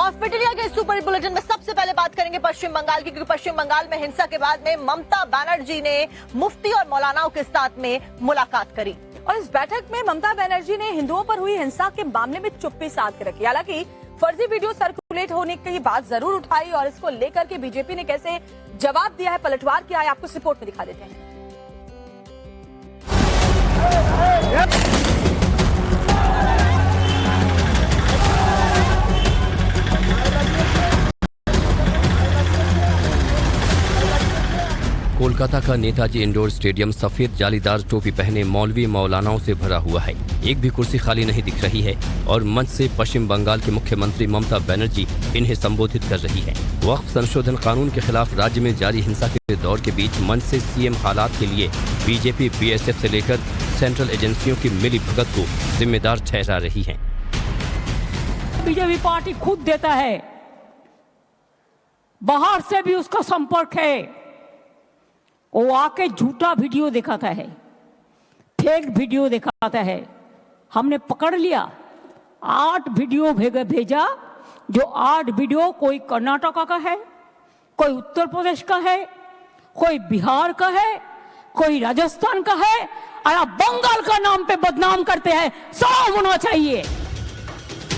और फिटलिया के super bulletin में सबसे पहले बात करेंगे पश्चिम बंगाल की, क्योंकि पश्चिम बंगाल में हिंसा के बाद में ममता बनर्जी ने मुफ्ती और मौलानाओं के साथ में मुलाकात करी और इस बैठक में ममता बनर्जी ने हिंदुओं पर हुई हिंसा के मामले में चुप्पी साध के रखी। हालांकि फर्जी वीडियो सर्कुलेट होने की बात जरूर उठाई और इसको लेकर के बीजेपी ने कैसे जवाब दिया है, पलटवार किया है, आपको इस रिपोर्ट में दिखा देते हैं। कोलकाता का नेताजी इंडोर स्टेडियम सफेद जालीदार टोपी पहने मौलवी मौलानाओं से भरा हुआ है। एक भी कुर्सी खाली नहीं दिख रही है और मंच से पश्चिम बंगाल के मुख्यमंत्री ममता बनर्जी इन्हें संबोधित कर रही है। वक्फ संशोधन कानून के खिलाफ राज्य में जारी हिंसा के दौर के बीच मंच से सीएम हालात के लिए बीजेपी बीएसएफ से लेकर सेंट्रल एजेंसियों की मिली भगत को जिम्मेदार ठहरा रही है। बीजेपी पार्टी खुद देता है, बाहर से भी उसका संपर्क है। वो आके झूठा वीडियो दिखाता है, फेक वीडियो दिखाता है। हमने पकड़ लिया, 8 वीडियो भेजा, जो 8 वीडियो कोई कर्नाटका का है, कोई उत्तर प्रदेश का है, कोई बिहार का है, कोई राजस्थान का है और आप बंगाल का नाम पे बदनाम करते हैं। सब होना चाहिए।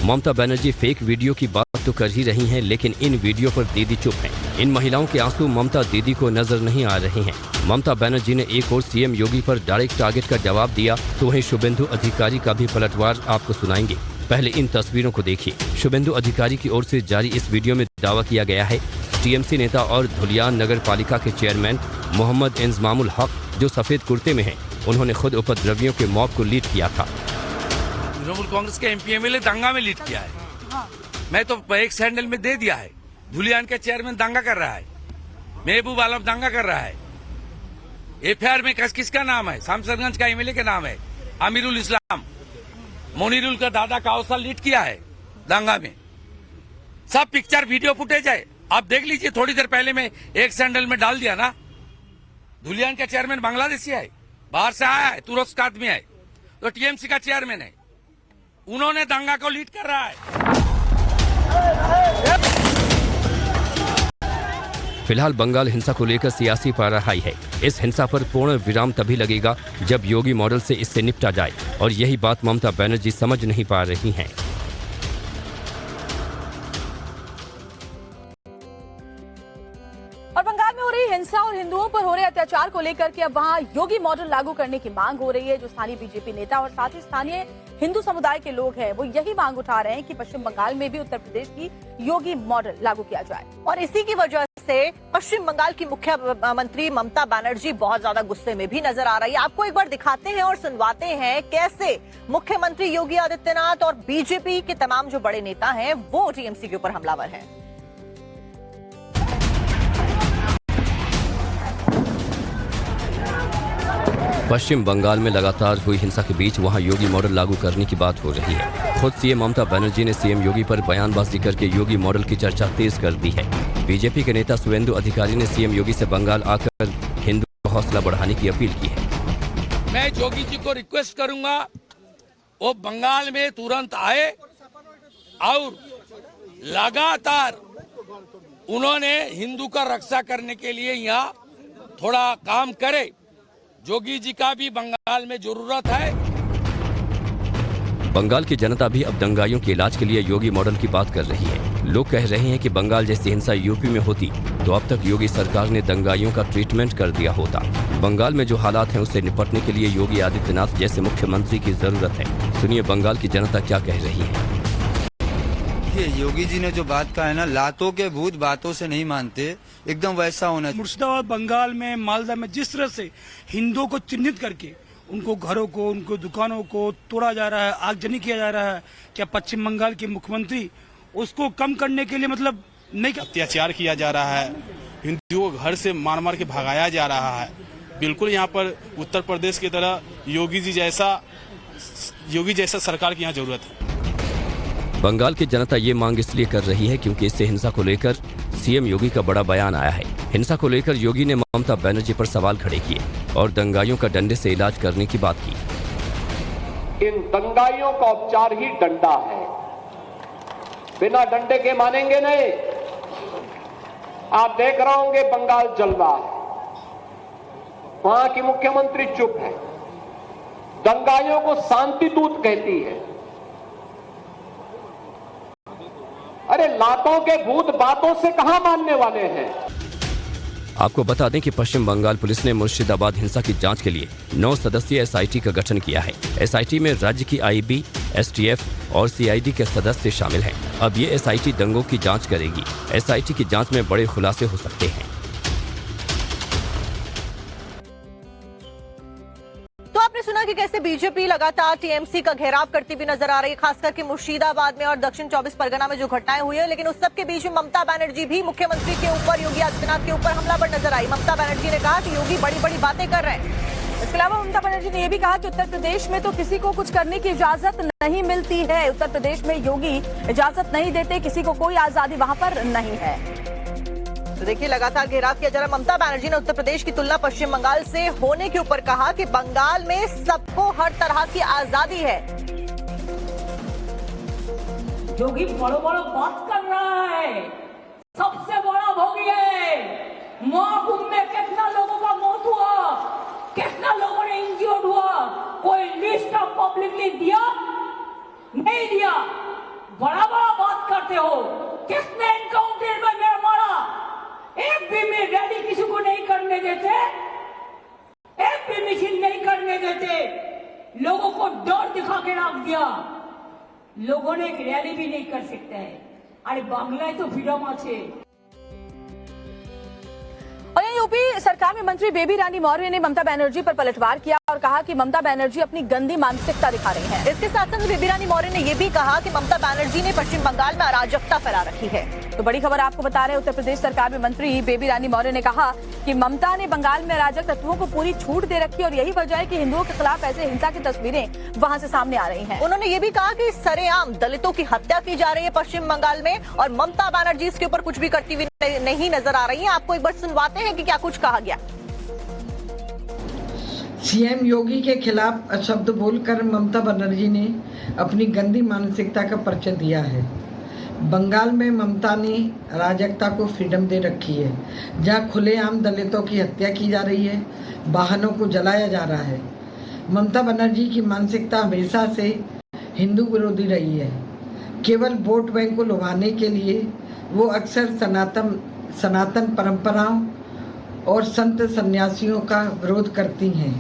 ममता बनर्जी फेक वीडियो की बात तो कर ही रही हैं, लेकिन इन वीडियो पर दीदी चुप हैं। इन महिलाओं के आंसू ममता दीदी को नजर नहीं आ रहे हैं। ममता बनर्जी ने एक और सीएम योगी पर डायरेक्ट टारगेट का जवाब दिया, तो वहीं शुभेंदु अधिकारी का भी पलटवार आपको सुनाएंगे। पहले इन तस्वीरों को देखिए। शुभेंदु अधिकारी की ओर से जारी इस वीडियो में दावा किया गया है टीएमसी नेता और धुलियान नगर पालिका के चेयरमैन मोहम्मद इंजमामुल हक, जो सफेद कुर्ते में है, उन्होंने खुद उपद्रवियों के मॉब को लीड किया था। तृणमूल कांग्रेस के एमपी एमएलए दंगा में लीड किया है। मैं तो एक सैंडल में दे दिया है। धुलियान के चेयरमैन दंगा कर रहा है, महबूब आलम दंगा कर रहा है। एफआईआर में किसका नाम है? शामसरगंज का एमएलए का नाम है आमिरुल इस्लाम। मोनिरुल का दादा काउसा लीड किया है दंगा में। सब पिक्चर वीडियो फुटेज है, आप देख लीजिए। थोड़ी देर पहले मैं एक सैंडल में डाल दिया ना। धुलियान का चेयरमैन बांग्लादेशी है, बाहर से आया है, तुरस्क आदमी है, तो टीएमसी का चेयरमैन है। उन्होंने दंगा को लीड कर रहा है। फिलहाल बंगाल हिंसा को लेकर सियासी पारा हाई है। इस हिंसा पर पूर्ण विराम तभी लगेगा जब योगी मॉडल से इससे निपटा जाए, और यही बात ममता बनर्जी समझ नहीं पा रही हैं। और बंगाल में हो रही हिंसा और हिंदुओं पर हो रहे अत्याचार को लेकर के अब वहां योगी मॉडल लागू करने की मांग हो रही है। जो स्थानीय बीजेपी नेता और साथ ही स्थानीय हिंदू समुदाय के लोग हैं, वो यही मांग उठा रहे हैं कि पश्चिम बंगाल में भी उत्तर प्रदेश की योगी मॉडल लागू किया जाए। और इसी की वजह से पश्चिम बंगाल की मुख्यमंत्री ममता बनर्जी बहुत ज्यादा गुस्से में भी नजर आ रही है। आपको एक बार दिखाते हैं और सुनवाते हैं कैसे मुख्यमंत्री योगी आदित्यनाथ और बीजेपी के तमाम जो बड़े नेता हैं वो टीएमसी के ऊपर हमलावर हैं। पश्चिम बंगाल में लगातार हुई हिंसा के बीच वहां योगी मॉडल लागू करने की बात हो रही है। खुद सीएम ममता बनर्जी ने सीएम योगी पर बयानबाजी करके योगी मॉडल की चर्चा तेज कर दी है। बीजेपी के नेता शुभेंदु अधिकारी ने सीएम योगी से बंगाल आकर हिंदू का हौसला बढ़ाने की अपील की है। मैं योगी जी को रिक्वेस्ट करूंगा, वो बंगाल में तुरंत आए और लगातार उन्होंने हिंदू का रक्षा करने के लिए यहाँ थोड़ा काम करे। योगी जी का भी बंगाल में जरूरत है। बंगाल की जनता भी अब दंगाइयों के इलाज के लिए योगी मॉडल की बात कर रही है। लोग कह रहे हैं कि बंगाल जैसी हिंसा यूपी में होती तो अब तक योगी सरकार ने दंगाइयों का ट्रीटमेंट कर दिया होता। बंगाल में जो हालात हैं उससे निपटने के लिए योगी आदित्यनाथ जैसे मुख्यमंत्री की जरूरत है। सुनिए बंगाल की जनता क्या कह रही है। योगी जी ने जो बात कहा है ना, लातों के भूत बातों से नहीं मानते, एकदम वैसा होना चाहिए। मुर्शिदाबाद, बंगाल में, मालदा में जिस तरह से हिंदुओं को चिन्हित करके उनको घरों को, उनको दुकानों को तोड़ा जा रहा है, आगजनी किया जा रहा है, क्या पश्चिम बंगाल के मुख्यमंत्री उसको कम करने के लिए मतलब नहीं? अत्याचार किया जा रहा है, हिंदुओं को घर से मार मार के भगाया जा रहा है। बिल्कुल यहाँ पर उत्तर प्रदेश की तरह योगी जैसा सरकार की यहाँ जरूरत है। बंगाल की जनता ये मांग इसलिए कर रही है क्योंकि इससे हिंसा को लेकर सीएम योगी का बड़ा बयान आया है। हिंसा को लेकर योगी ने ममता बनर्जी पर सवाल खड़े किए और दंगाइयों का डंडे से इलाज करने की बात की। इन दंगाइयों का उपचार ही डंडा है। बिना डंडे के मानेंगे नहीं। आप देख रहे होंगे बंगाल जल रहा है, वहां की मुख्यमंत्री चुप है, दंगाइयों को शांति दूत कहती है। अरे लातों के भूत बातों से कहां मानने वाले हैं। आपको बता दें कि पश्चिम बंगाल पुलिस ने मुर्शिदाबाद हिंसा की जांच के लिए 9 सदस्यीय एसआईटी का गठन किया है। एसआईटी में राज्य की आईबी, एसटीएफ और सीआईडी के सदस्य शामिल हैं। अब ये एसआईटी दंगों की जांच करेगी। एसआईटी की जांच में बड़े खुलासे हो सकते हैं। तो आपने सुना कि कैसे बीजेपी लगातार टीएमसी का घेराव करती हुई नजर आ रही है, खास करके मुर्शिदाबाद में और दक्षिण 24 परगना में जो घटनाएं हुई है। लेकिन उस सब के बीच में ममता बनर्जी भी मुख्यमंत्री के ऊपर, योगी आदित्यनाथ के ऊपर हमलावर नजर आई। ममता बनर्जी ने कहा कि योगी बड़ी बड़ी बातें कर रहे हैं। इसके अलावा ममता बनर्जी ने यह भी कहा कि उत्तर प्रदेश में तो किसी को कुछ करने की इजाजत नहीं मिलती है। उत्तर प्रदेश में योगी इजाजत नहीं देते, किसी को कोई आजादी वहां पर नहीं है। तो देखिए, लगातार घेराव किया जा रहा है। ममता बनर्जी ने उत्तर प्रदेश की तुलना पश्चिम बंगाल से होने के ऊपर कहा कि बंगाल में सबको हर तरह की आजादी है। योगी बड़ो बड़ो बात कर रहा है, सबसे बड़ा भोगी है। महाकुंभ में कितना लोगों का मौत हुआ, कितना लोगों ने इंजर्ड हुआ, कोई लिस्ट ऑफ पब्लिकली दिया? नहीं दिया। बड़ा बड़ा बात करते हो। किसने एनकाउंटर में मेरा मारा? एक भी में रैली किसी को नहीं करने देते, एक भी मिছিল नहीं करने देते, लोगों को डर दिखा के रख दिया। लोगों ने एक रैली भी नहीं कर सकते हैं। अरे बांग्लादेश तो फ्रीडम আছে। और यहीं यूपी सरकार में मंत्री बेबी रानी मौर्य ने ममता बनर्जी पर पलटवार किया और कहा कि ममता बनर्जी अपनी गंदी मानसिकता दिखा रही हैं। इसके साथ साथ बेबी रानी मौर्य ने यह भी कहा कि ममता बनर्जी ने पश्चिम बंगाल में अराजकता फैला रखी है। तो बड़ी खबर आपको बता रहे हैं, उत्तर प्रदेश सरकार में मंत्री बेबी रानी मौर्य ने कहा कि ममता ने बंगाल में अराजक तत्वों को पूरी छूट दे रखी और यही वजह है कि हिंदुओं के खिलाफ ऐसे हिंसा की तस्वीरें वहां से सामने आ रही हैं। उन्होंने ये भी कहा कि सरेआम दलितों की हत्या की जा रही है पश्चिम बंगाल में और ममता बनर्जी इसके ऊपर कुछ भी करती हुई नहीं नजर आ रही है। आपको एक बार सुनवाते हैं कि क्या कुछ कहा गया। सीएम योगी के खिलाफ अशब्द बोलकर ममता बनर्जी ने अपनी गंदी मानसिकता का परिचय दिया है। बंगाल में ममता ने अराजकता को फ्रीडम दे रखी है, जहां खुलेआम दलितों की हत्या की जा रही है, वाहनों को जलाया जा रहा है। ममता बनर्जी की मानसिकता हमेशा से हिंदू विरोधी रही है। केवल वोट बैंक को लुभाने के लिए वो अक्सर सनातन परंपराओं और संत सन्यासियों का विरोध करती हैं।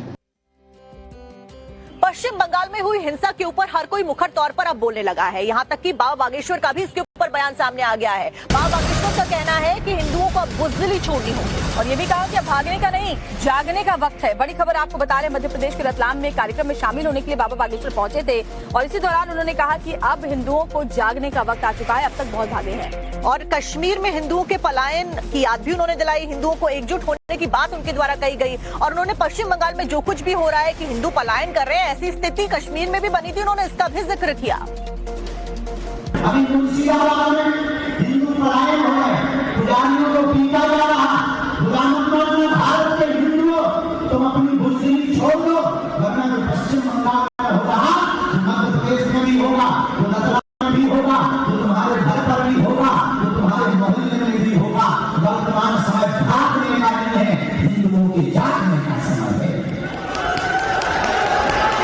पश्चिम बंगाल में हुई हिंसा के ऊपर हर कोई मुखर तौर पर अब बोलने लगा है। यहाँ तक कि बाबा बागेश्वर का भी इसके ऊपर बयान सामने आ गया है। बाबा बागेश्वर का कहना है कि हिंदुओं को अब बुजदिली छोड़नी होगी और ये भी कहा कि अब भागने का नहीं, जागने का वक्त है। बड़ी खबर आपको बता रहे हैं, मध्य प्रदेश के रतलाम में कार्यक्रम में शामिल होने के लिए बाबा बागेश्वर पहुंचे थे और इसी दौरान उन्होंने कहा कि अब हिंदुओं को जागने का वक्त आ चुका है, अब तक बहुत भागे हैं। और कश्मीर में हिंदुओं के पलायन की याद भी उन्होंने दिलाई। हिंदुओं को एकजुट होने की बात उनके द्वारा कही गई और उन्होंने पश्चिम बंगाल में जो कुछ भी हो रहा है कि हिंदू पलायन कर रहे हैं, ऐसी स्थिति कश्मीर में भी बनी थी, उन्होंने इसका भी जिक्र किया। अभी मुर्शिदाबाद में हिंदू पलायन हो गए, पुजारियों को पीटा जा रहा। प्रधानमंत्री ने भारत के हिंदुओं तुम अपनी बुजदिली छोड़ दो, वरना जो पश्चिम बंगाल में हो रहा, मध्य प्रदेश में भी होगा, तो रतलाम में भी होगा, तो तुम्हारे घर पर भी होगा, तो तुम्हारे मोहल्ले में भी होगा। वर्तमान समय भागने का नहीं है, हिंदुओं के जागने का समय है।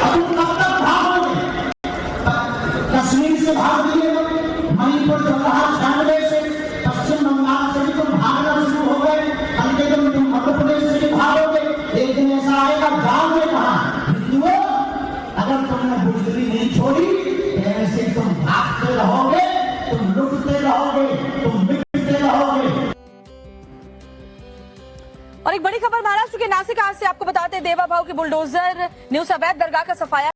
अब तुम कब तक भागोगे? कश्मीर से भाग दिए, मणिपुर चल रहा 96 से, पश्चिम बंगाल से भी तुम भागना शुरू हो गए, कल के दिन तुम मध्य प्रदेश से भी भागोगे। एक दिन ऐसा आएगा, गांव में कहा हिंदुओं अगर तुमने बुजदिली नहीं छोड़ी तो ऐसे तुम भागते रहोगे, तुम लुटते रहोगे, तुम मिटते रहोगे। और एक बड़ी खबर महाराष्ट्र के नासिक आज से आपको बताते हैं, देवा भाव के बुलडोजर न्यू अवैध दरगाह का सफाया